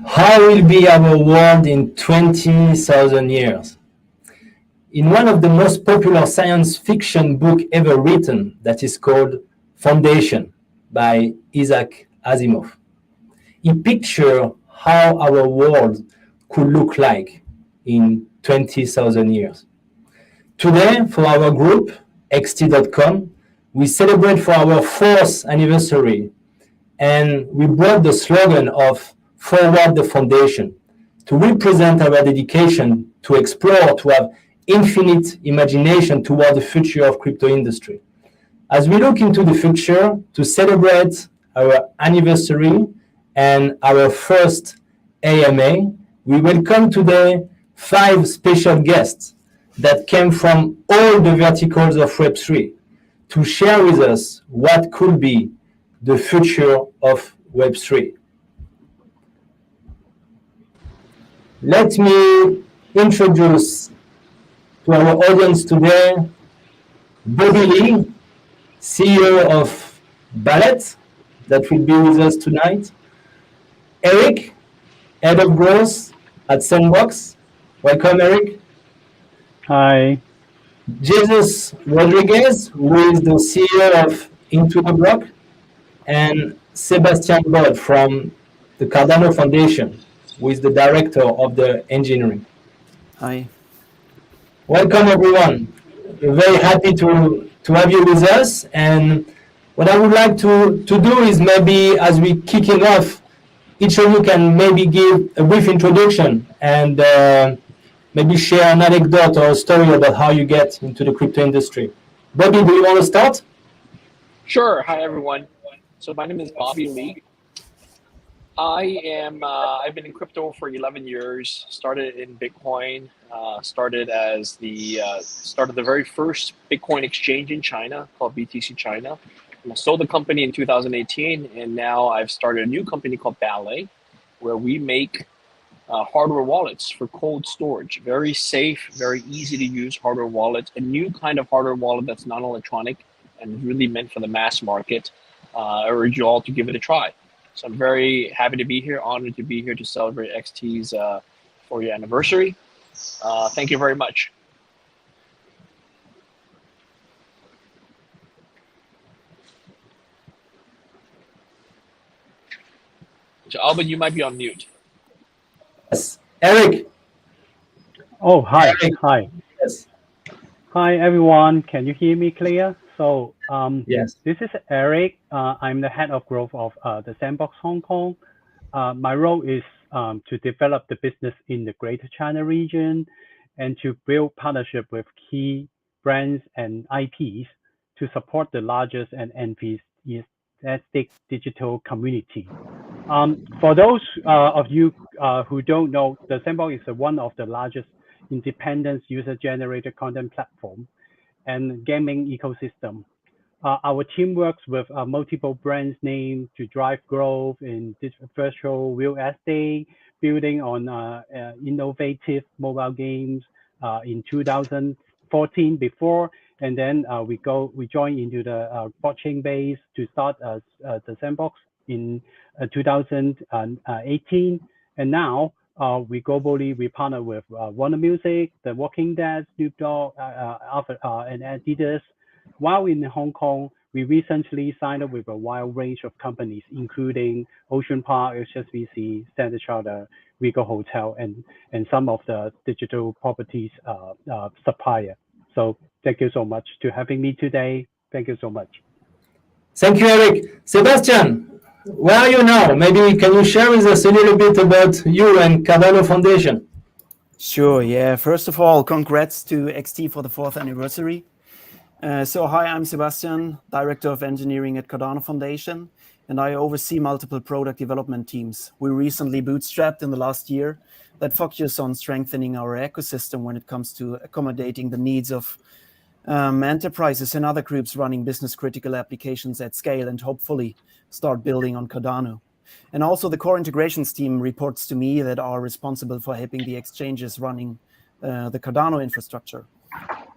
How will be our world in 20,000 years? In one of the most popular science fiction book ever written, that is called Foundation by Isaac Asimov, he pictured how our world could look like in 20,000 years. Today, for our group, xt.com, we celebrate for our 4th anniversary, and we brought the slogan of Forward the Foundation to represent our dedication to explore, to have infinite imagination toward the future of crypto industry. As we look into the future to celebrate our anniversary and our first AMA, we welcome today 5 special guests that came from all the verticals of Web3 to share with us what could be the future of Web3. Let me introduce to our audience today Bode Lee, CEO of Ballet, that will be with us tonight. Erich, Head of Growth at Sandbox. Welcome, Erich. Hi. Jesus Rodriguez, who is the CEO of Into the Block, and Sebastian Bode from the Cardano Foundation, who is the director of the engineering. Hi. Welcome, everyone. We're very happy to have you with us. And what I would like to do is maybe as we kicking off, each of you can maybe give a brief introduction and maybe share an anecdote or a story about how you get into the crypto industry. Bobby, do you want to start? Sure. Hi, everyone. So my name is Bobby Lee. I've been in crypto for 11 years, started in Bitcoin, started the very first Bitcoin exchange in China called BTC China. And I sold the company in 2018, and now I've started a new company called Ballet, where we make hardware wallets for cold storage. Very safe, very easy to use hardware wallets, a new kind of hardware wallet that's non-electronic and really meant for the mass market. I urge you all to give it a try. So I'm very happy to be here, honored to be here to celebrate XT's 4-year anniversary. Thank you very much. So Albin, you might be on mute. Yes. Erich. Oh, hi. Erich. Hi. Yes. Hi, everyone. Can you hear me clear? So yes. This is Erich. I'm the head of growth of the Sandbox Hong Kong. My role is to develop the business in the Greater China region and to build partnership with key brands and IPs to support the largest and enthusiastic digital community. For those of you who don't know, the Sandbox is one of the largest independent user-generated content platform and gaming ecosystem. Our team works with multiple brands named to drive growth in this virtual real estate, building on innovative mobile games in 2014 before, and then we join into the blockchain base to start the Sandbox in 2018, and now we globally partner with Warner Music, The Walking Dead, Snoop Dogg, and Adidas. While in Hong Kong, we recently signed up with a wide range of companies, including Ocean Park, HSBC, Standard Chartered, Regal Hotel, and some of the digital properties supplier. So thank you so much to having me today. Thank you so much. Thank you, Erich. Sebastian, where are you now? Maybe can you share with us a little bit about you and Cardano Foundation? Sure, yeah. First of all, congrats to XT for the 4th anniversary. Hi, I'm Sebastian, Director of Engineering at Cardano Foundation, and I oversee multiple product development teams. We recently bootstrapped in the last year that focus on strengthening our ecosystem when it comes to accommodating the needs of enterprises and other groups running business-critical applications at scale and hopefully start building on Cardano. And also the core integrations team reports to me that are responsible for helping the exchanges running the Cardano infrastructure.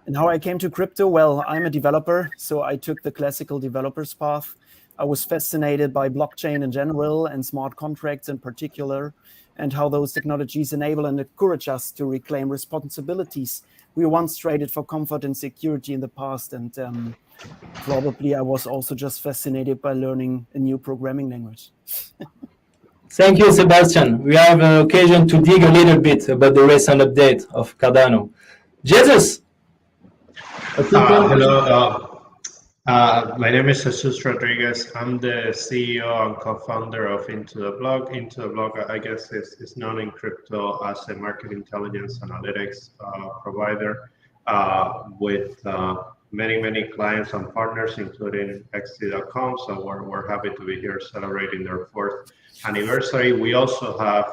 And how I came to crypto? Well, I'm a developer, so I took the classical developer's path. I was fascinated by blockchain in general and smart contracts in particular. and how those technologies enable and encourage us to reclaim responsibilities we once traded for comfort and security in the past. And probably I was also just fascinated by learning a new programming language. Thank you, Sebastian. We have an occasion to dig a little bit about the recent update of Cardano. Jesus. Hello. My name is Jesus Rodriguez. I'm the CEO and co-founder of Into the Block. Into the Block, I guess, is known in crypto as a market intelligence analytics provider with many clients and partners, including XT.com. So we're happy to be here celebrating their 4th anniversary. We also have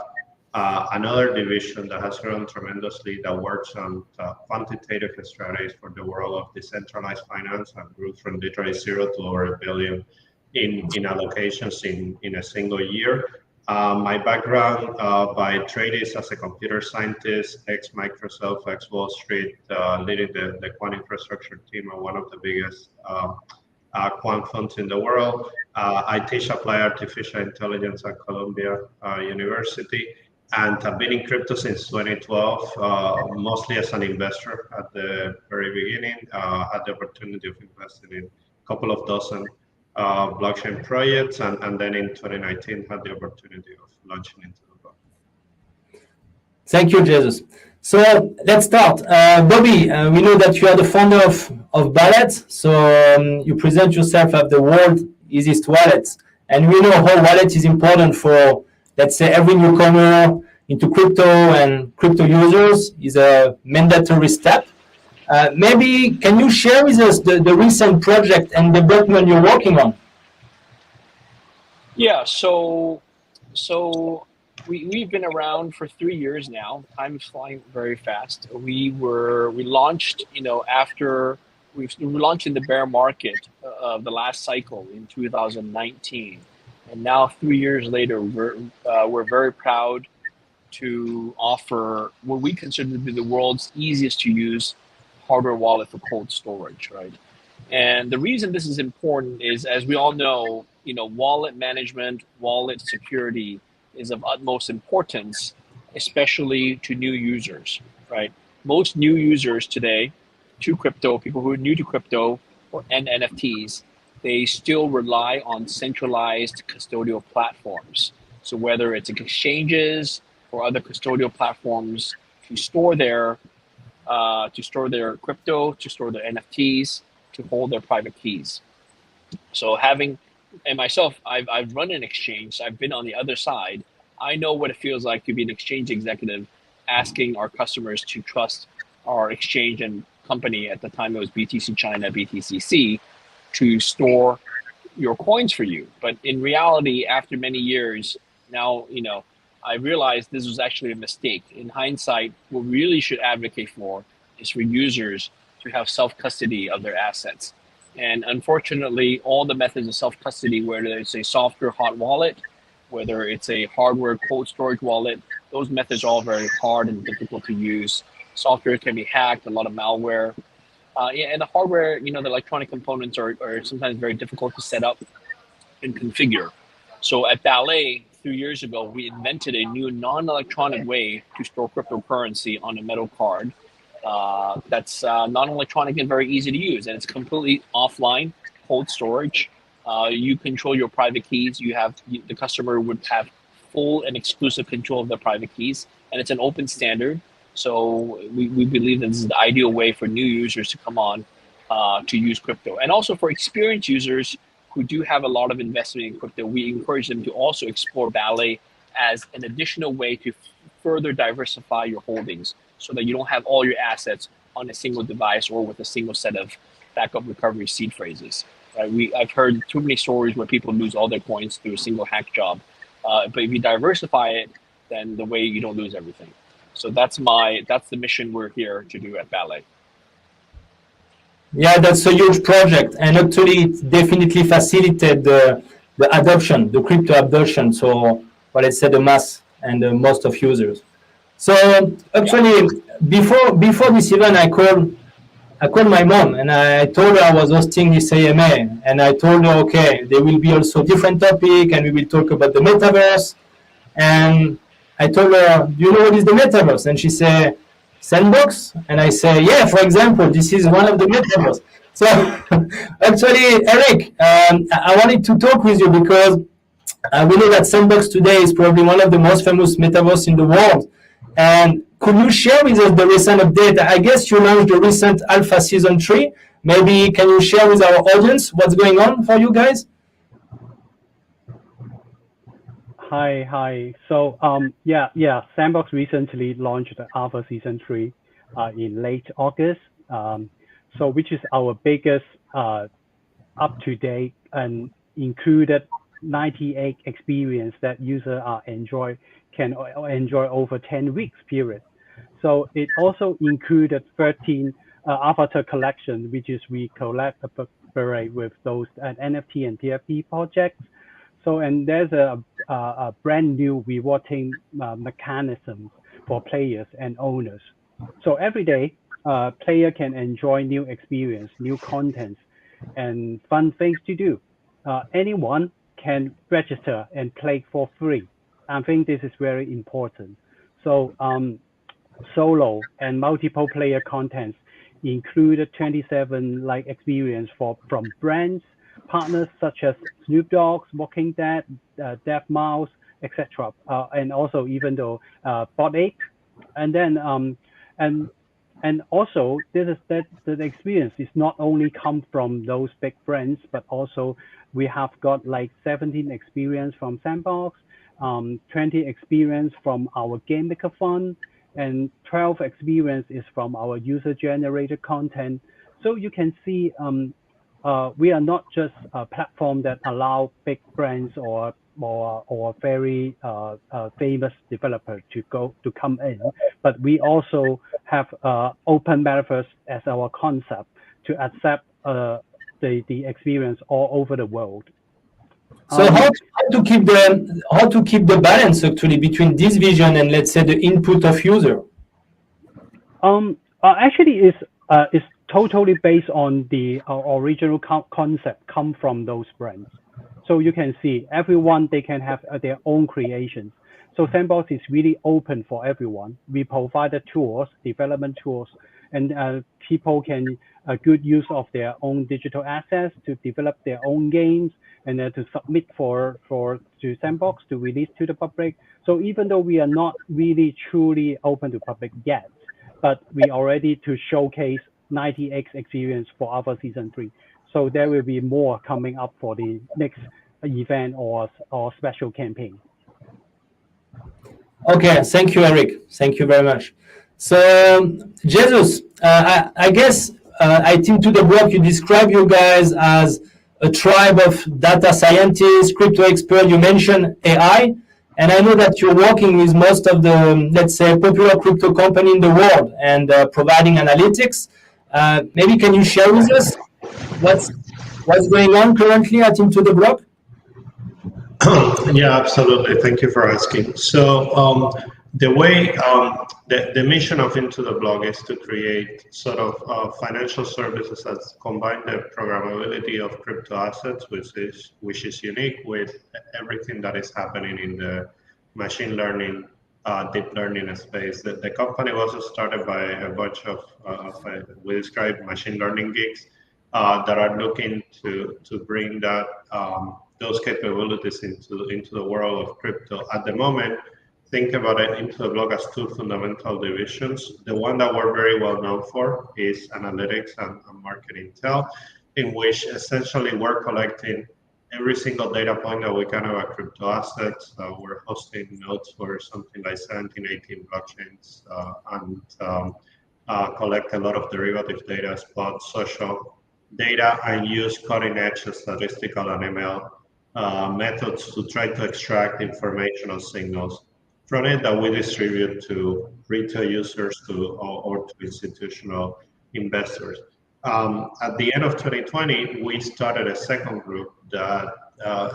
another division that has grown tremendously that works on quantitative strategies for the world of decentralized finance and grew from literally 0 to over $1 billion in allocations in a single year. My background by trade is as a computer scientist, ex-Microsoft, ex-Wall Street, leading the quant infrastructure team at one of the biggest quant funds in the world. I teach applied artificial intelligence at Columbia University. And I've been in crypto since 2012, mostly as an investor at the very beginning. Had the opportunity of investing in a couple of dozen blockchain projects, and then in 2019 had the opportunity of launching Into the Block. Thank you, Jesus. So let's start. Bobby, we know that you are the founder of Ballet. So you present yourself as the world's easiest wallet. And we know how wallet is important for, let's say, every newcomer into crypto and crypto users is a mandatory step. Maybe can you share with us the recent project and development you're working on? Yeah, so we've been around for 3 years now. Time is flying very fast. We launched, after we launched in the bear market of the last cycle in 2019. And now 3 years later, we're very proud to offer what we consider to be the world's easiest to use hardware wallet for cold storage, right? And the reason this is important is, as we all know, wallet management, wallet security is of utmost importance, especially to new users, right? Most new users today to crypto, people who are new to crypto and NFTs, they still rely on centralized custodial platforms. So whether it's exchanges or other custodial platforms to store their crypto, to store their NFTs, to hold their private keys. So myself, I've run an exchange. I've been on the other side. I know what it feels like to be an exchange executive asking our customers to trust our exchange and company. At the time it was BTC China, BTCC, to store your coins for you. But in reality, after many years, now, I realized this was actually a mistake. In hindsight, what we really should advocate for is for users to have self-custody of their assets. And unfortunately, all the methods of self-custody, whether it's a software hot wallet, whether it's a hardware cold storage wallet, those methods are all very hard and difficult to use. Software can be hacked, a lot of malware. And the hardware, the electronic components are sometimes very difficult to set up and configure. So at Ballet, 3 years ago, we invented a new non-electronic way to store cryptocurrency on a metal card that's non-electronic and very easy to use. And it's completely offline, cold storage. You control your private keys. The customer would have full and exclusive control of their private keys. And it's an open standard. So we believe that this is the ideal way for new users to come on to use crypto. And also for experienced users who do have a lot of investment in crypto, we encourage them to also explore Ballet as an additional way to further diversify your holdings so that you don't have all your assets on a single device or with a single set of backup recovery seed phrases. Right? I've heard too many stories where people lose all their coins through a single hack job. But if you diversify it, then the way you don't lose everything. So that's the mission we're here to do at Ballet. Yeah, that's a huge project, and actually it definitely facilitated the adoption, the crypto adoption. So, let's say the mass and the most of users. So actually, before this event, I called my mom and I told her I was hosting this AMA, and I told her, okay, there will be also different topic, and we will talk about the Metaverse. And I told her, do you know what is the Metaverse? And she said, Sandbox? And I say, yeah, for example, this is one of the Metaverse. So actually, Erich, I wanted to talk with you because we know that Sandbox today is probably one of the most famous Metaverse in the world. And could you share with us the recent update? I guess you launched the recent Alpha Season 3. Maybe can you share with our audience what's going on for you guys? Hi. So yeah. Sandbox recently launched the Alpha Season 3 in late August. So which is our biggest up to date and included 98 experience that users can enjoy over 10 weeks period. So it also included 13 avatar collection, which is we collaborate with those NFT and TFT projects. So, and there's a brand new rewarding mechanism for players and owners. So every day, player can enjoy new experience, new contents, and fun things to do. Anyone can register and play for free. I think this is very important. So solo and multiple player contents included 27 like experience from brands, partners such as Snoop Dogg's, Walking Dead, Deaf Mouse, etc. And also even though Bode, and then and also this is that the experience is not only come from those big brands, but also we have got like 17 experience from Sandbox, 20 experience from our Game Maker Fund, and 12 experience is from our user generated content. So you can see we are not just a platform that allow big brands or very famous developer to come in, but we also have open metaverse as our concept to accept the experience all over the world. So how to keep the balance actually between this vision and let's say the input of user? Actually, is totally based on the original concept come from those brands. So you can see everyone, they can have their own creations. So Sandbox is really open for everyone. We provide the tools, development tools, and people can good use of their own digital assets to develop their own games and to submit to Sandbox to release to the public. So even though we are not really truly open to public yet, but we already to showcase 90x experience for Alpha Season 3. So there will be more coming up for the next event or special campaign. Okay, thank you, Erich. Thank you very much. So, Jesus, I guess I think to the blog you describe you guys as a tribe of data scientists, crypto experts. You mentioned AI, and I know that you're working with most of the, let's say, popular crypto company in the world and providing analytics. Maybe can you share with us what's going on currently at Into the Block? Yeah, absolutely. Thank you for asking. So the way the mission of Into the Block is to create sort of financial services that combine the programmability of crypto assets, which is unique with everything that is happening in the machine learning, deep learning space. The company was started by a bunch of we describe machine learning geeks that are looking to bring that those capabilities into the world of crypto. At the moment, think about it, Into the Block as two fundamental divisions. The one that we're very well known for is analytics and market intel, in which essentially we're collecting every single data point that we can about crypto assets. We're hosting nodes for something like 17, 18 blockchains and collect a lot of derivative data, spot, social data, and use cutting edge statistical and ML methods to try to extract information or signals from it that we distribute to retail users or to institutional investors. At the end of 2020, we started a second group that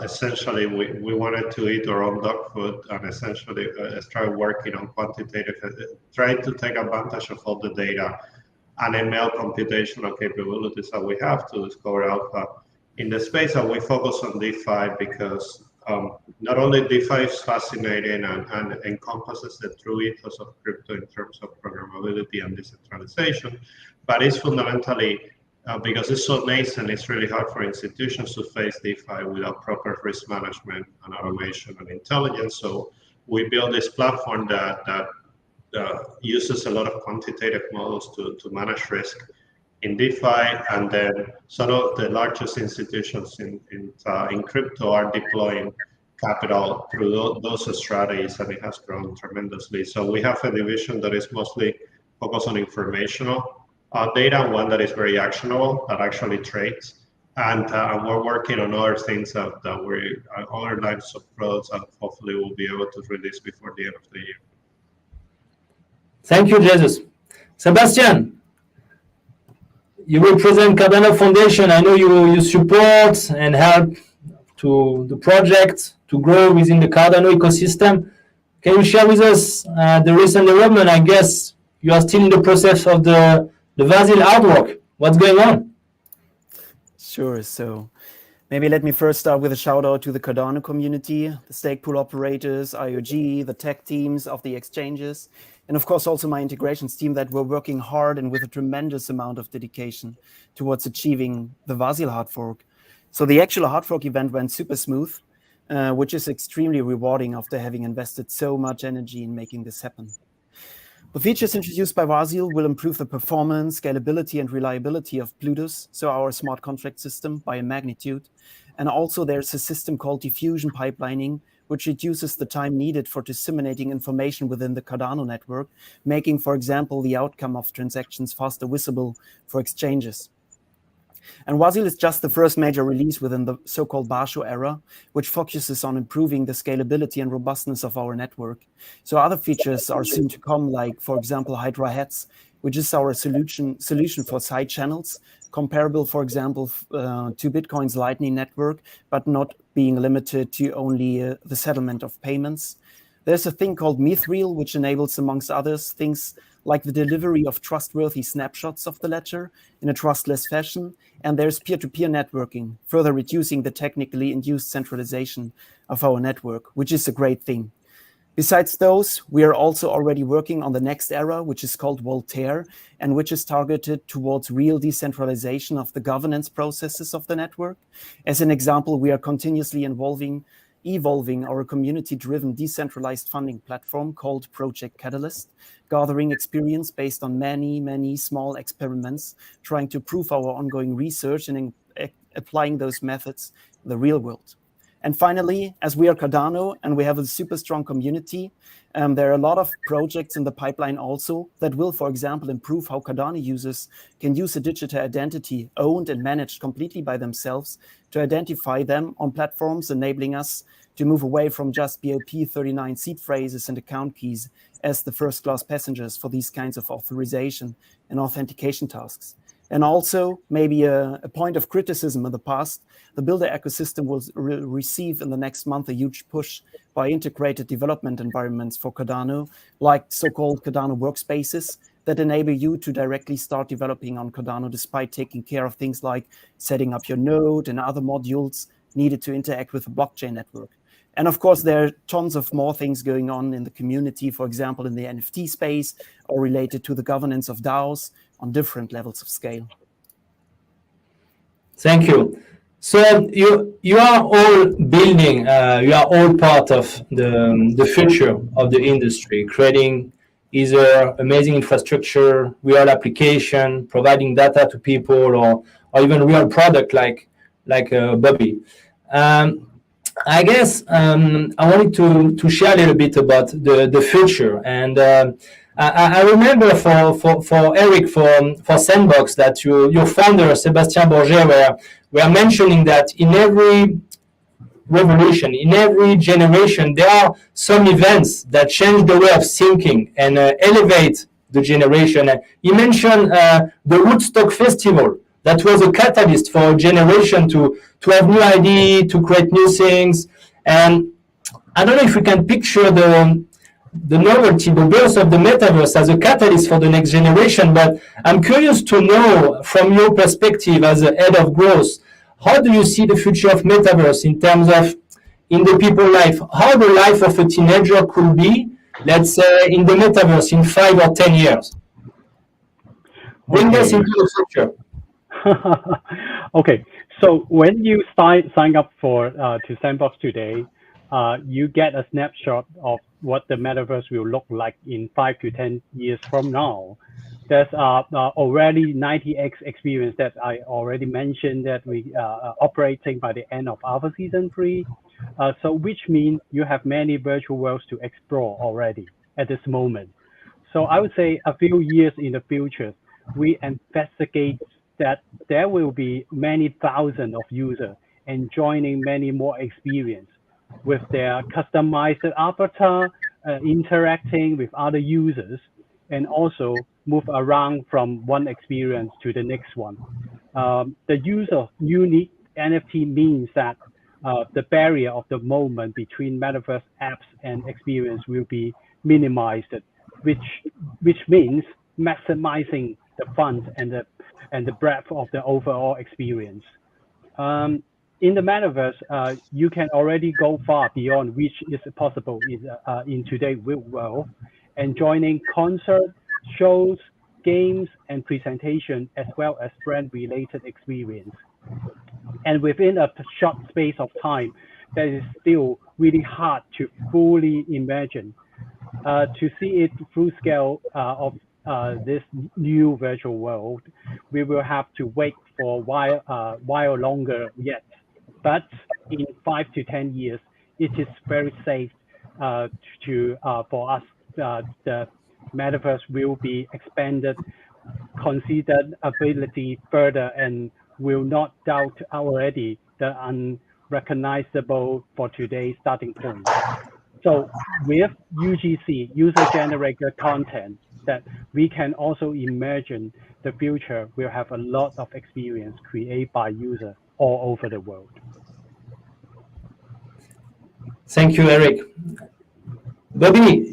essentially we wanted to eat our own dog food and essentially start working on quantitative, try to take advantage of all the data and ML computational capabilities that we have to discover alpha in the space. That we focus on DeFi because not only DeFi is fascinating and encompasses the true ethos of crypto in terms of programmability and decentralization, but it's fundamentally, because it's so nascent, it's really hard for institutions to face DeFi without proper risk management and automation and intelligence. So we built this platform that uses a lot of quantitative models to manage risk in DeFi, and then some of the largest institutions in crypto are deploying capital through those strategies, and it has grown tremendously. So we have a division that is mostly focused on informational data, one that is very actionable, that actually trades, and we're working on other things that other lines of products that hopefully we'll be able to release before the end of the year. Thank you, Jesus. Sebastian, you represent Cardano Foundation. I know you support and help to the project to grow within the Cardano ecosystem. Can you share with us the recent development? I guess you are still in the process of the Vasil artwork. What's going on? Sure. So maybe let me first start with a shout out to the Cardano community, the stake pool operators, IOG, the tech teams of the exchanges, and of course also my integrations team that were working hard and with a tremendous amount of dedication towards achieving the Vasil hard fork. So the actual hard fork event went super smooth, which is extremely rewarding after having invested so much energy in making this happen. The features introduced by Vasil will improve the performance, scalability, and reliability of Plutus, so our smart contract system, by a magnitude. And also there's a system called diffusion pipelining, which reduces the time needed for disseminating information within the Cardano network, making, for example, the outcome of transactions faster visible for exchanges. And Vasil is just the first major release within the so-called Basho era, which focuses on improving the scalability and robustness of our network. So other features are soon to come, like, for example, Hydra Heads, which is our solution for side channels, comparable, for example, to Bitcoin's Lightning Network, but not being limited to only the settlement of payments. There's a thing called Mithril, which enables, amongst others, things like the delivery of trustworthy snapshots of the ledger in a trustless fashion. And there's peer-to-peer networking, further reducing the technically induced centralization of our network, which is a great thing. Besides those, we are also already working on the next era, which is called Voltaire, and which is targeted towards real decentralization of the governance processes of the network. As an example, we are continuously evolving our community-driven decentralized funding platform called Project Catalyst, gathering experience based on many small experiments, trying to prove our ongoing research and applying those methods in the real world. And finally, as we are Cardano and we have a super strong community, there are a lot of projects in the pipeline also that will, for example, improve how Cardano users can use a digital identity owned and managed completely by themselves to identify them on platforms, enabling us to move away from just BOP39 seed phrases and account keys as the first-class passengers for these kinds of authorization and authentication tasks. And also, maybe a point of criticism in the past, the Builder ecosystem will receive in the next month a huge push by integrated development environments for Cardano, like so-called Cardano workspaces that enable you to directly start developing on Cardano despite taking care of things like setting up your node and other modules needed to interact with the blockchain network. And of course, there are tons of more things going on in the community, for example, in the NFT space or related to the governance of DAOs on different levels of scale. Thank you. So you are all building, you are all part of the future of the industry, creating either amazing infrastructure, real application, providing data to people, or even real product like Bode. I guess I wanted to share a little bit about the future, and I remember for Erich for Sandbox that your founder Sebastian were mentioning that in every revolution, in every generation, there are some events that change the way of thinking and elevate the generation. And he mentioned the Woodstock Festival. That was a catalyst for a generation to have new ideas, to create new things. And I don't know if we can picture the novelty, the birth of the Metaverse as a catalyst for the next generation, but I'm curious to know from your perspective as a head of growth, how do you see the future of Metaverse in terms of in the people life, how the life of a teenager could be, let's say, in the metaverse in 5 or 10 years. Bring Okay. us into the future. Okay, so when you sign up for to Sandbox today, you get a snapshot of what the metaverse will look like in 5 to 10 years from now. There's already 90x experience that I already mentioned that we are operating by the end of Alpha Season 3. So which means you have many virtual worlds to explore already at this moment. So I would say a few years in the future, we investigate that there will be many thousands of users and joining many more experience with their customized avatar, interacting with other users, and also move around from one experience to the next one. The use of unique NFT means that the barrier of the moment between metaverse apps and experience will be minimized, which means maximizing the fun and the breadth of the overall experience. In the metaverse, you can already go far beyond which is possible in today's real world, and joining concerts, shows, games, and presentation, as well as brand-related experience. And within a short space of time, that is still really hard to fully imagine. To see it full scale of this new virtual world, we will have to wait for a while longer yet. But in 5 to 10 years, it is very safe for us. The metaverse will be expanded, considered ability further, and will not doubt already the unrecognizable for today's starting point. So with UGC, user-generated content, that we can also imagine the future will have a lot of experience created by users all over the world. Thank you, Eric. Bobby,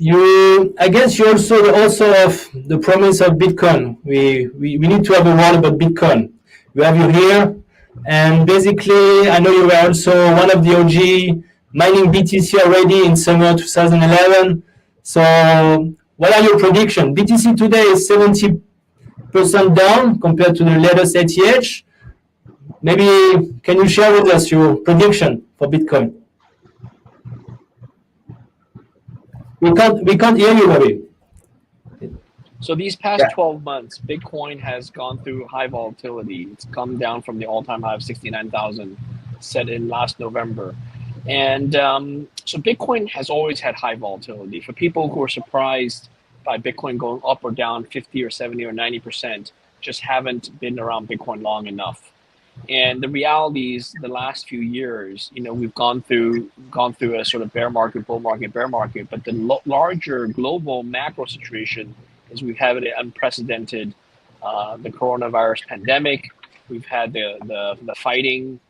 I guess you also the author of The Promise of Bitcoin. We need to have a word about Bitcoin. We have you here, and basically, I know you were also one of the OG mining BTC already in summer 2011. So, what are your predictions? BTC today is 70% down compared to the latest ETH. Maybe can you share with us your prediction for Bitcoin? We can't hear you, Bobby. So these past 12 months, Bitcoin has gone through high volatility. It's come down from the all-time high of 69,000 set in last November. And so Bitcoin has always had high volatility. For people who are surprised by Bitcoin going up or down 50 or 70 or 90%, just haven't been around Bitcoin long enough. And the reality is, the last few years, we've gone through a sort of bear market, bull market, bear market. But the larger global macro situation is we've had an unprecedented, the coronavirus pandemic. We've had the fighting,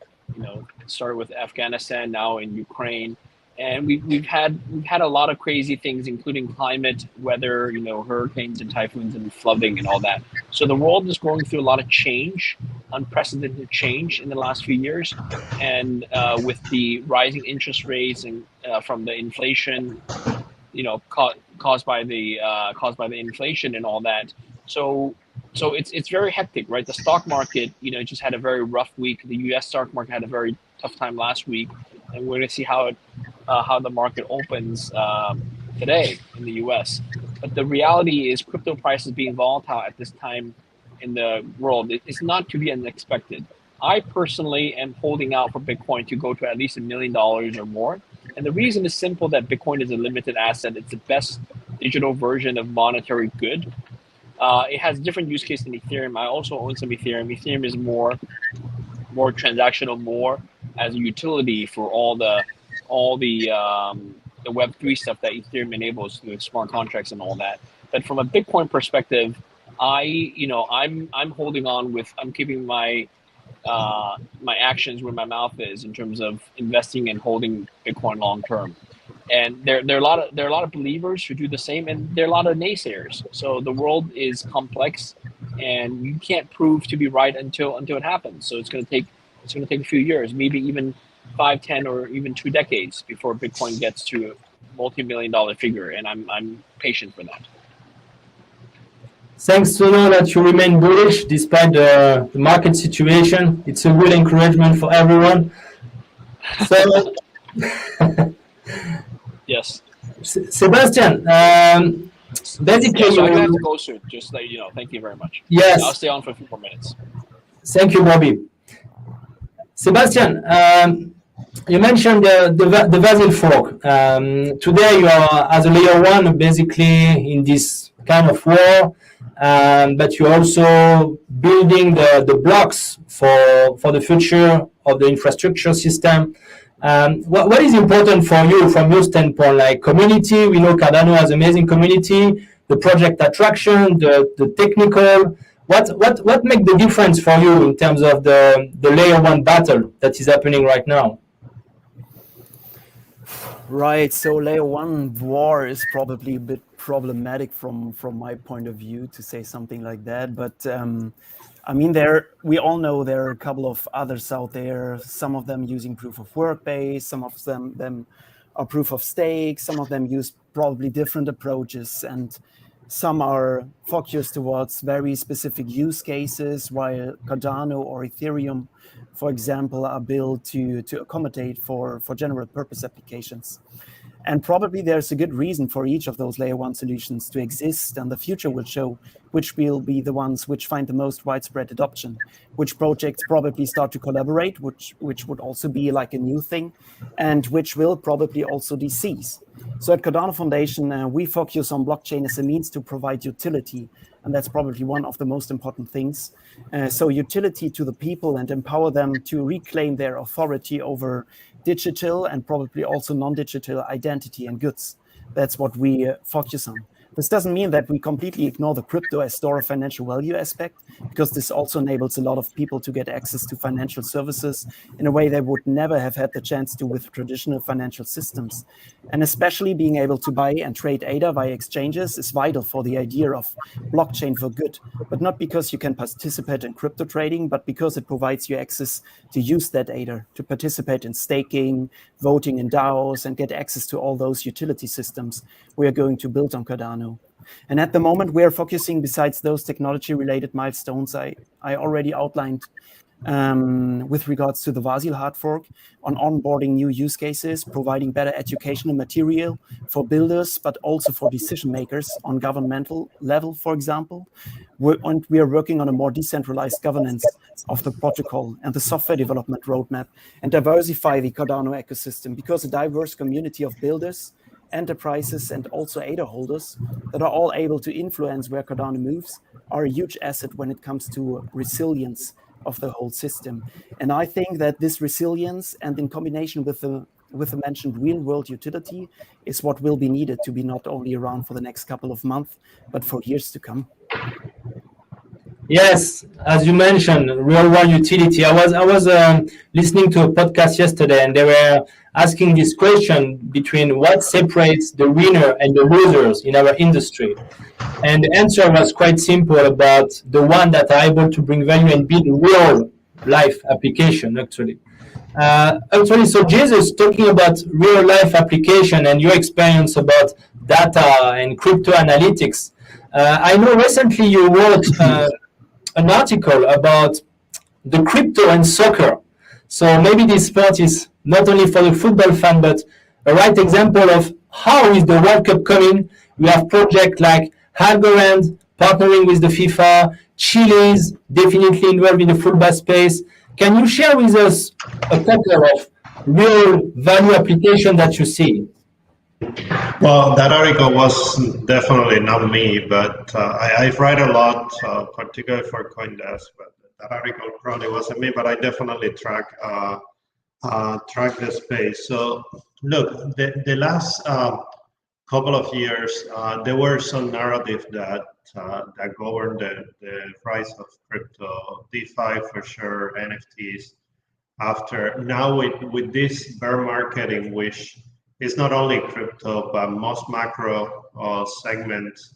started with Afghanistan, now in Ukraine, and we've had a lot of crazy things, including climate, weather, hurricanes and typhoons and flooding and all that. So the world is going through a lot of change, unprecedented change in the last few years, and with the rising interest rates and from the inflation, caused by the inflation and all that. So it's very hectic, right? The stock market, just had a very rough week. The U.S. stock market had a very tough time last week, and we're going to see how the market opens today in the U.S. But the reality is, crypto prices being volatile at this time in the world, it's not to be unexpected. I personally am holding out for Bitcoin to go to at least $1 million or more. And the reason is simple, that Bitcoin is a limited asset. It's the best digital version of monetary good. It has different use case than Ethereum. I also own some Ethereum. Ethereum is more transactional, more as a utility for all the Web3 stuff that Ethereum enables with smart contracts and all that. But from a Bitcoin perspective, I'm holding on I'm keeping my actions where my mouth is in terms of investing and holding Bitcoin long term. And there are a lot of believers who do the same, and there are a lot of naysayers. So the world is complex, and you can't prove to be right until it happens. So it's going to take a few years, maybe even 5, 10, or even 2 decades before Bitcoin gets to a multi-million-dollar figure, and I'm patient for that. Thanks to know that you remain bullish despite the market situation. It's a real encouragement for everyone. So, Yes. Sebastian, basically, yeah, so I'm gonna have to go soon. Just let you know. Thank you very much. Yes. I'll stay on for a few more minutes. Thank you, Bobby. Sebastian, you mentioned the Vasil fork. Today, you are as a layer one, basically in this kind of war, but you're also building the blocks for the future of the infrastructure system. What is important for you from your standpoint, like community? We know Cardano has amazing community, the project attraction, the technical. What makes the difference for you in terms of the layer one battle that is happening right now? Right, so layer one war is probably a bit problematic from my point of view to say something like that. But I mean, we all know there are a couple of others out there. Some of them using proof of work base, some of them are proof of stake, some of them use probably different approaches, and some are focused towards very specific use cases, while Cardano or Ethereum, for example, are built to accommodate for general purpose applications. And probably there's a good reason for each of those layer one solutions to exist, and the future will show which will be the ones which find the most widespread adoption, which projects probably start to collaborate, which would also be like a new thing, and which will probably also decease. So at Cardano Foundation, we focus on blockchain as a means to provide utility, and that's probably one of the most important things. So utility to the people and empower them to reclaim their authority over digital and probably also non-digital identity and goods. That's what we focus on. This doesn't mean that we completely ignore the crypto as store of financial value aspect, because this also enables a lot of people to get access to financial services in a way they would never have had the chance to with traditional financial systems. And especially being able to buy and trade ADA via exchanges is vital for the idea of blockchain for good, but not because you can participate in crypto trading, but because it provides you access to use that ADA, to participate in staking, voting in DAOs, and get access to all those utility systems we are going to build on Cardano. And at the moment, we are focusing, besides those technology-related milestones I already outlined with regards to the Vasil hard fork, on onboarding new use cases, providing better educational material for builders, but also for decision makers on governmental level, for example. And we are working on a more decentralized governance of the protocol and the software development roadmap, and diversify the Cardano ecosystem, because a diverse community of builders, enterprises, and also ADA holders that are all able to influence where Cardano moves are a huge asset when it comes to resilience of the whole system. And I think that this resilience, and in combination with the mentioned real-world utility, is what will be needed to be not only around for the next couple of months, but for years to come. Yes, as you mentioned, real-world utility. I was listening to a podcast yesterday, and they were asking this question between what separates the winner and the losers in our industry. And the answer was quite simple about the one that are able to bring value and build real life application, actually. So Jesus, talking about real life application and your experience about data and crypto analytics, I know recently you wrote an article about the crypto and soccer. So maybe this sport is not only for the football fan, but a right example of how is the World Cup coming. We have projects like Algorand partnering with the FIFA, Chile's definitely involved in the football space. Can you share with us a couple of real value application that you see? Well, that article was definitely not me, but I've read a lot, particularly for CoinDesk, but that article probably wasn't me, but I definitely track the space. So look, the last couple of years, there were some narrative that governed the price of crypto, DeFi for sure, NFTs. After now, with this bear market in which it's not only crypto, but most macro segments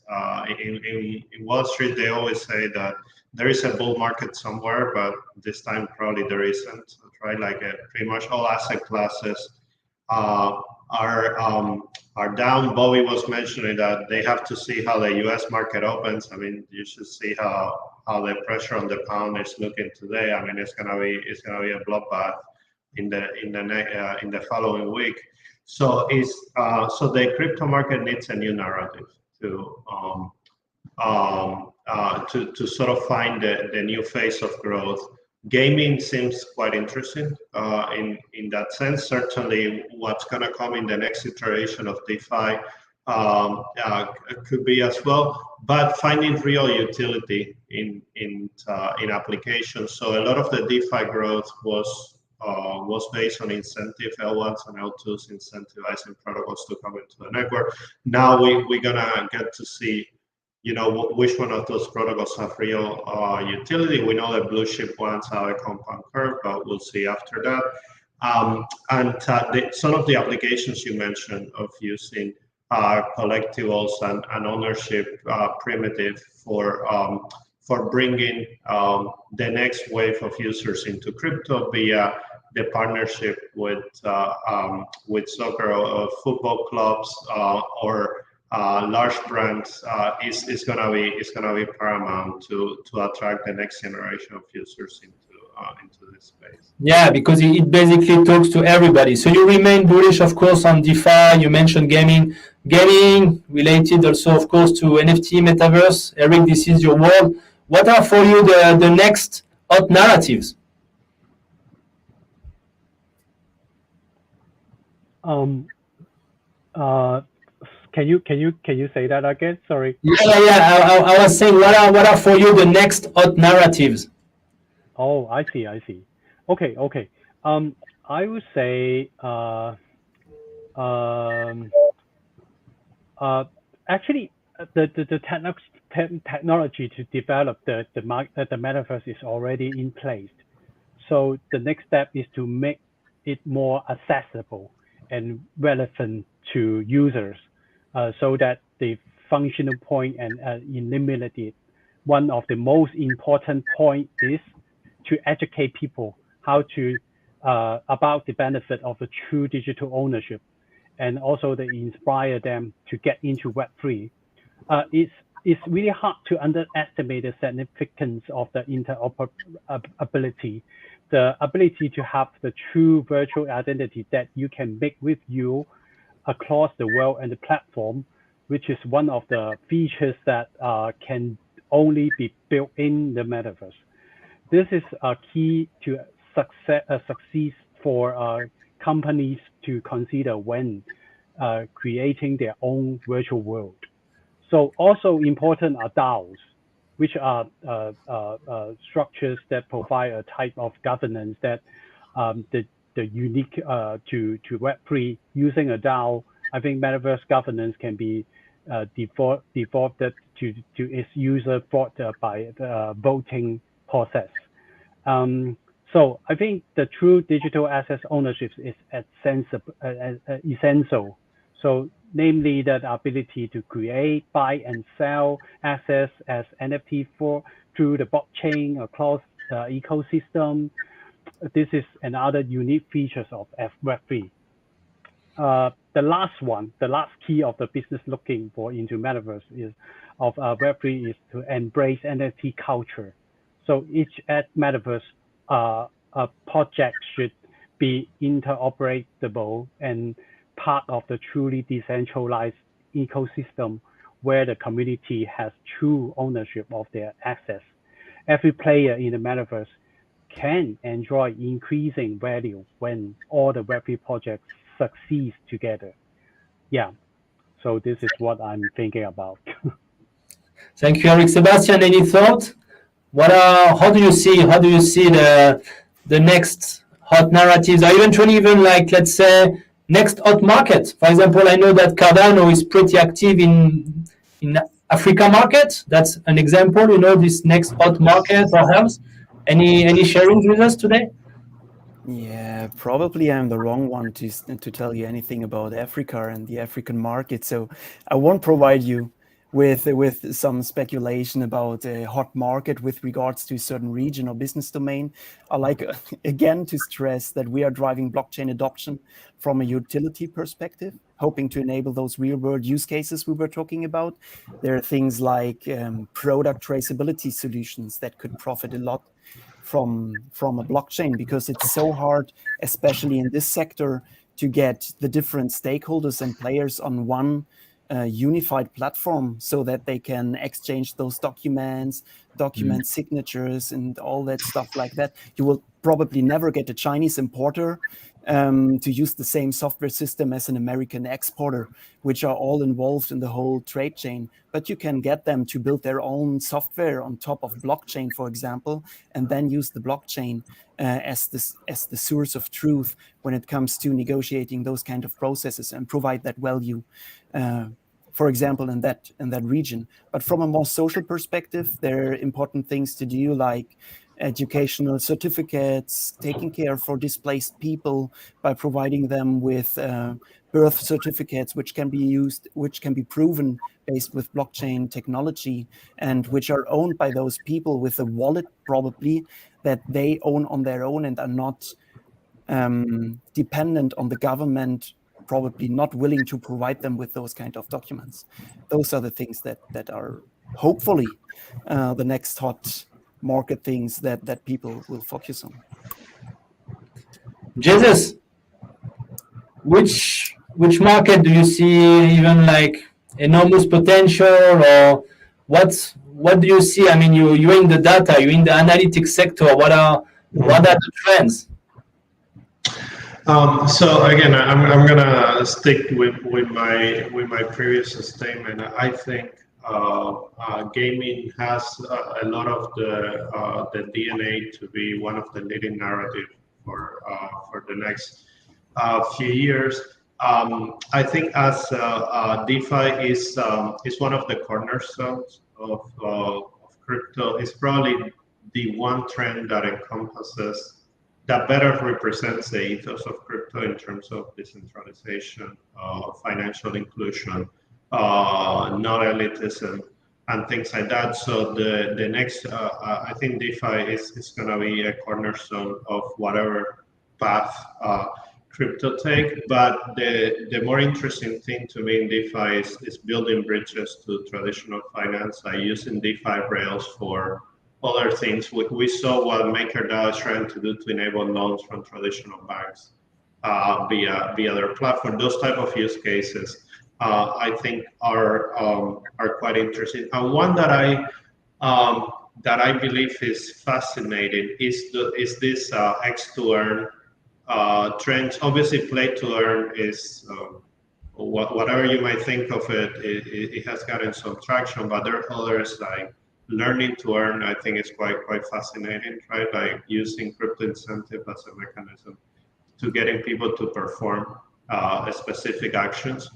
in Wall Street, they always say that there is a bull market somewhere, but this time probably there isn't. right? Like pretty much all asset classes are down. Bobby was mentioning that they have to see how the U.S. market opens. I mean, you should see how the pressure on the pound is looking today. I mean, it's gonna be a bloodbath in the following week. So so the crypto market needs a new narrative to sort of find the new phase of growth. Gaming seems quite interesting in that sense. Certainly, what's going to come in the next iteration of DeFi could be as well. But finding real utility in applications. So a lot of the DeFi growth was based on incentive L1s and L2s incentivizing protocols to come into the network. Now we're gonna get to see, which one of those protocols have real utility. We know that blue chip ones have a compound curve, but we'll see after that. Some of the applications you mentioned of using collectibles and ownership primitive for bringing the next wave of users into crypto via the partnership with soccer or football clubs or large brands is gonna be paramount to attract the next generation of users into this space. Yeah, because it basically talks to everybody. So you remain bullish, of course, on DeFi. You mentioned gaming related also, of course, to NFT, Metaverse. Eric, this is your world. What are for you the next hot narratives? Can you say that again? Sorry. Yeah. I was saying, what are for you the next hot narratives? Oh, I see. Okay. I would say actually the technology to develop the metaverse is already in place. So the next step is to make it more accessible and relevant to users, so that the functional point and eliminate it. One of the most important point is to educate people how to about the benefit of the true digital ownership, and also to inspire them to get into Web3. It's really hard to underestimate the significance of the interoperability, the ability to have the true virtual identity that you can make with you across the world and the platform, which is one of the features that can only be built in the metaverse. This is a key to success for companies to consider when creating their own virtual world. So also important are DAOs, which are structures that provide a type of governance that the unique to Web3. Using a DAO, I think metaverse governance can be defaulted to its user by the voting process. So I think the true digital assets ownership is essential. So namely the ability to create, buy, and sell assets as NFT through the blockchain across the ecosystem. This is another unique features of Web3. The last key of the business looking for into metaverse is of Web3 is to embrace NFT culture. So each metaverse project should be interoperable and part of the truly decentralized ecosystem where the community has true ownership of their assets. Every player in the metaverse can enjoy increasing value when all the Web3 projects succeed together. Yeah, so this is what I'm thinking about. Thank you, Eric. Sebastian, any thought? How do you see the next hot narratives, or eventually even like, let's say, next hot market? For example, I know that Cardano is pretty active in Africa market. That's an example, this next hot market perhaps. Any sharings with us today? Yeah, probably I'm the wrong one to tell you anything about Africa and the African market. So I won't provide you with some speculation about a hot market with regards to a certain region or business domain. I like again to stress that we are driving blockchain adoption from a utility perspective, hoping to enable those real-world use cases we were talking about. There are things like product traceability solutions that could profit a lot from a blockchain, because it's so hard, especially in this sector, to get the different stakeholders and players on one unified platform so that they can exchange those documents, document signatures, and all that stuff like that. You will probably never get a Chinese importer to use the same software system as an American exporter, which are all involved in the whole trade chain. But you can get them to build their own software on top of blockchain, for example, and then use the blockchain as the source of truth when it comes to negotiating those kind of processes and provide that value, for example, in that region. But from a more social perspective, there are important things to do, like educational certificates, taking care for displaced people by providing them with birth certificates, which can be proven based with blockchain technology, and which are owned by those people with a wallet probably that they own on their own and are not dependent on the government, probably not willing to provide them with those kind of documents. Those are the things that are hopefully the next hot market things that people will focus on. Jesus, which market do you see even like enormous potential, or what do you see? I mean, you're in the data, you're in the analytics sector. What are the trends? So again, I'm gonna stick with my previous statement. I think gaming has a lot of the DNA to be one of the leading narrative for the next few years. I think as DeFi is one of the cornerstones of crypto. It's probably the one trend that encompasses, that better represents the ethos of crypto in terms of decentralization, financial inclusion, not elitism, and things like that. So the next, I think DeFi is going to be a cornerstone of whatever path crypto take. But the more interesting thing to me in DeFi is building bridges to traditional finance, using DeFi rails for other things. We saw what MakerDAO is trying to do to enable loans from traditional banks via their platform. Those type of use cases, I think, are quite interesting. And one that I believe is fascinating is this X to earn trend. Obviously, play to earn is whatever you might think of it. It has gotten some traction, but there are others like learning to earn. I think it's quite fascinating, right? Like using crypto incentive as a mechanism to getting people to perform specific actions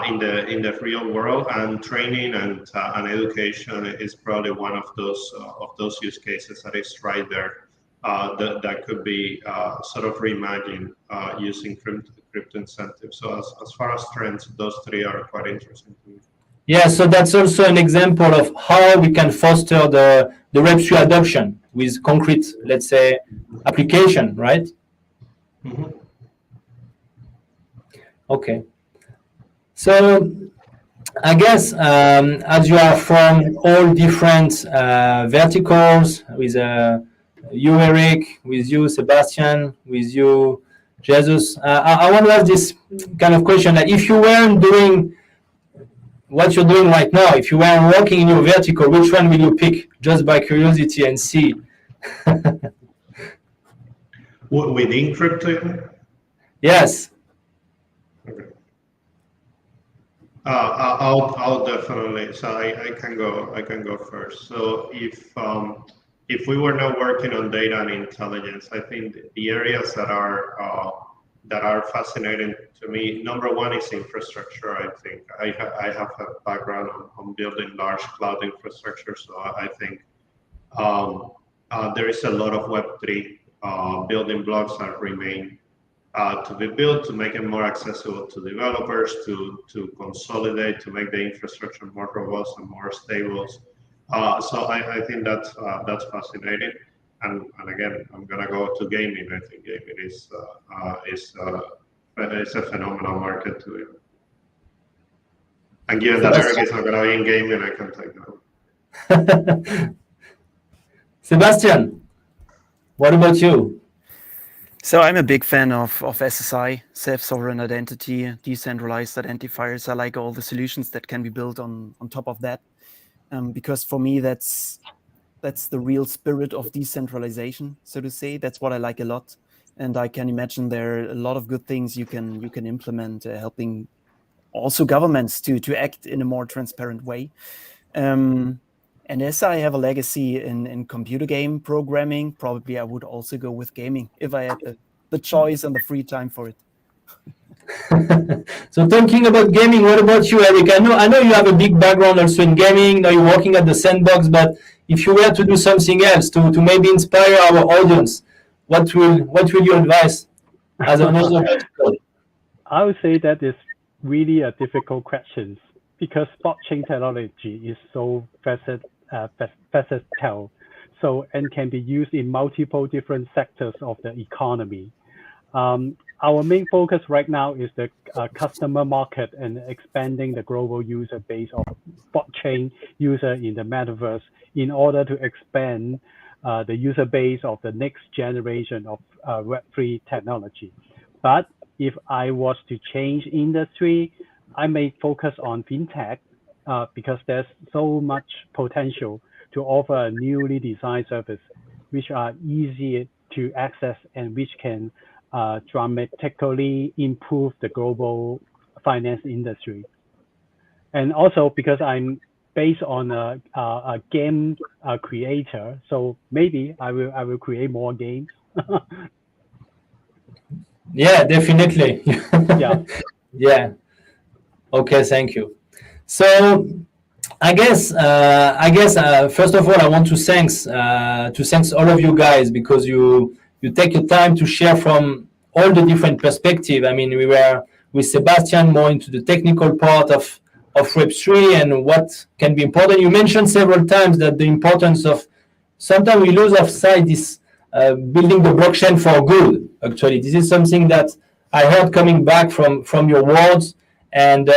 in the real world, and training and education is probably one of those use cases that is right there. That could be sort of reimagined using crypto incentives. So as far as trends, those three are quite interesting to me. Yeah, so that's also an example of how we can foster the Web3 adoption with concrete, let's say, application, right? Mm-hmm. Okay. So I guess as you are from all different verticals, with you, Erich, with you, Sebastian, with you, Jesus, I want to ask this kind of question: that if you weren't doing what you're doing right now, if you were working in your vertical, which one will you pick, just by curiosity and see? Within crypto? Yes. Okay. I'll definitely. So I can go first. So if we were not working on data and intelligence, I think the areas that are fascinating to me, number one is infrastructure. I think I have a background on building large cloud infrastructure, so I think there is a lot of Web3 building blocks that remain to be built, to make it more accessible to developers, to consolidate, to make the infrastructure more robust and more stable. So I think that's fascinating. And again, I'm gonna go to gaming. I think gaming is a phenomenal market to it. And given that Eric is not gonna be in gaming, I can take that. Sebastian, what about you? So I'm a big fan of SSI, self-sovereign identity, decentralized identifiers. I like all the solutions that can be built on top of that, because for me that's the real spirit of decentralization, so to say. That's what I like a lot, and I can imagine there are a lot of good things you can implement, helping also governments to act in a more transparent way. And as I have a legacy in computer game programming, probably I would also go with gaming if I had the choice and the free time for it. So talking about gaming, what about you, Eric? I know you have a big background also in gaming. Now you're working at the Sandbox, but if you were to do something else to maybe inspire our audience, what will you advise as another vertical? I would say that is really a difficult question because blockchain technology is so versatile, and can be used in multiple different sectors of the economy. Our main focus right now is the customer market and expanding the global user base of blockchain user in the Metaverse in order to expand the user base of the next generation of Web3 technology. But if I was to change industry, I may focus on fintech because there's so much potential to offer a newly designed service which are easy to access and which can dramatically improve the global finance industry. And also because I'm based on a game creator, so maybe I will create more games. Yeah, definitely. Yeah. Yeah. Okay, thank you. So I guess first of all I want to thanks all of you guys because you take your time to share from all the different perspective. I mean, we were with Sebastian more into the technical part of Web3 and what can be important. You mentioned several times that the importance of sometimes we lose of sight this building the blockchain for good. Actually, this is something that I heard coming back from your words. And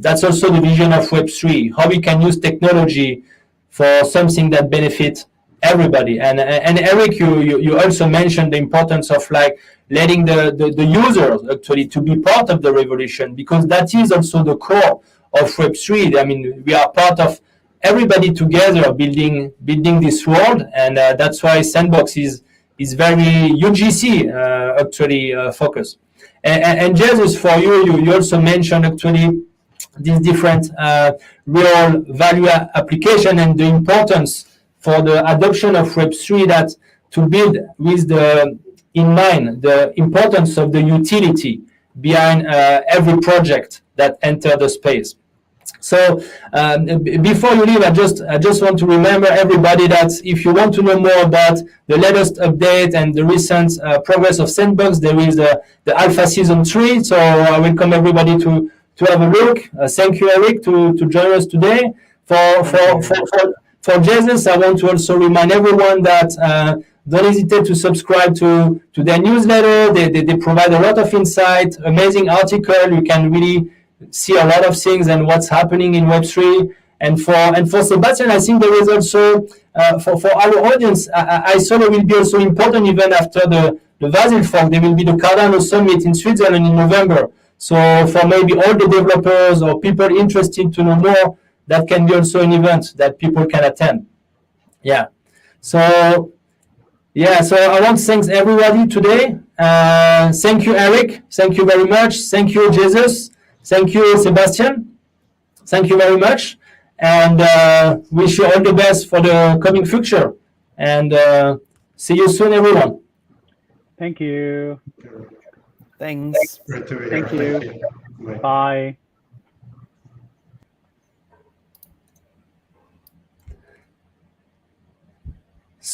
that's also the vision of Web3, how we can use technology for something that benefits everybody. And Eric, you also mentioned the importance of like letting the users actually to be part of the revolution, because that is also the core of Web3. I mean, we are part of everybody together building this world, and that's why Sandbox is very UGC actually focused. And Jesus, for you also mentioned actually these different real value application and the importance for the adoption of Web3 that to build with in mind the importance of the utility behind every project that enter the space. So before you leave, I just want to remember everybody that if you want to know more about the latest update and the recent progress of Sandbox, there is the Alpha Season 3. So I welcome everybody to have a look. Thank you, Eric, to join us today. For Jesus, I want to also remind everyone that don't hesitate to subscribe to their newsletter. They provide a lot of insight, amazing article. You can really see a lot of things and what's happening in Web3. And for Sebastian, I think there is also for our audience, I saw there will be also important event after the Basel Fork. There will be the Cardano Summit in Switzerland in November. So for maybe all the developers or people interested to know more, that can be also an event that people can attend. Yeah. So I want to thank everybody today. Thank you, Eric. Thank you very much. Thank you, Jesus. Thank you, Sebastian. Thank you very much. And wish you all the best for the coming future. And see you soon, everyone. Thank you. Thanks. Thank you. Bye.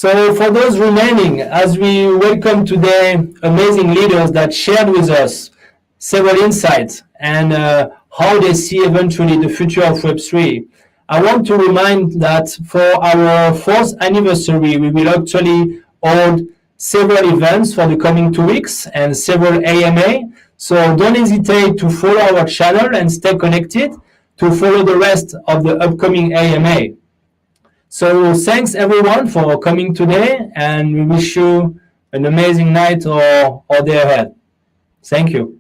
So for those remaining, as we welcome today amazing leaders that shared with us several insights and how they see eventually the future of Web3, I want to remind that for our 4th anniversary, we will actually hold several events for the coming 2 weeks and several AMA. So don't hesitate to follow our channel and stay connected to follow the rest of the upcoming AMA. So thanks everyone for coming today, and we wish you an amazing night or day ahead. Thank you.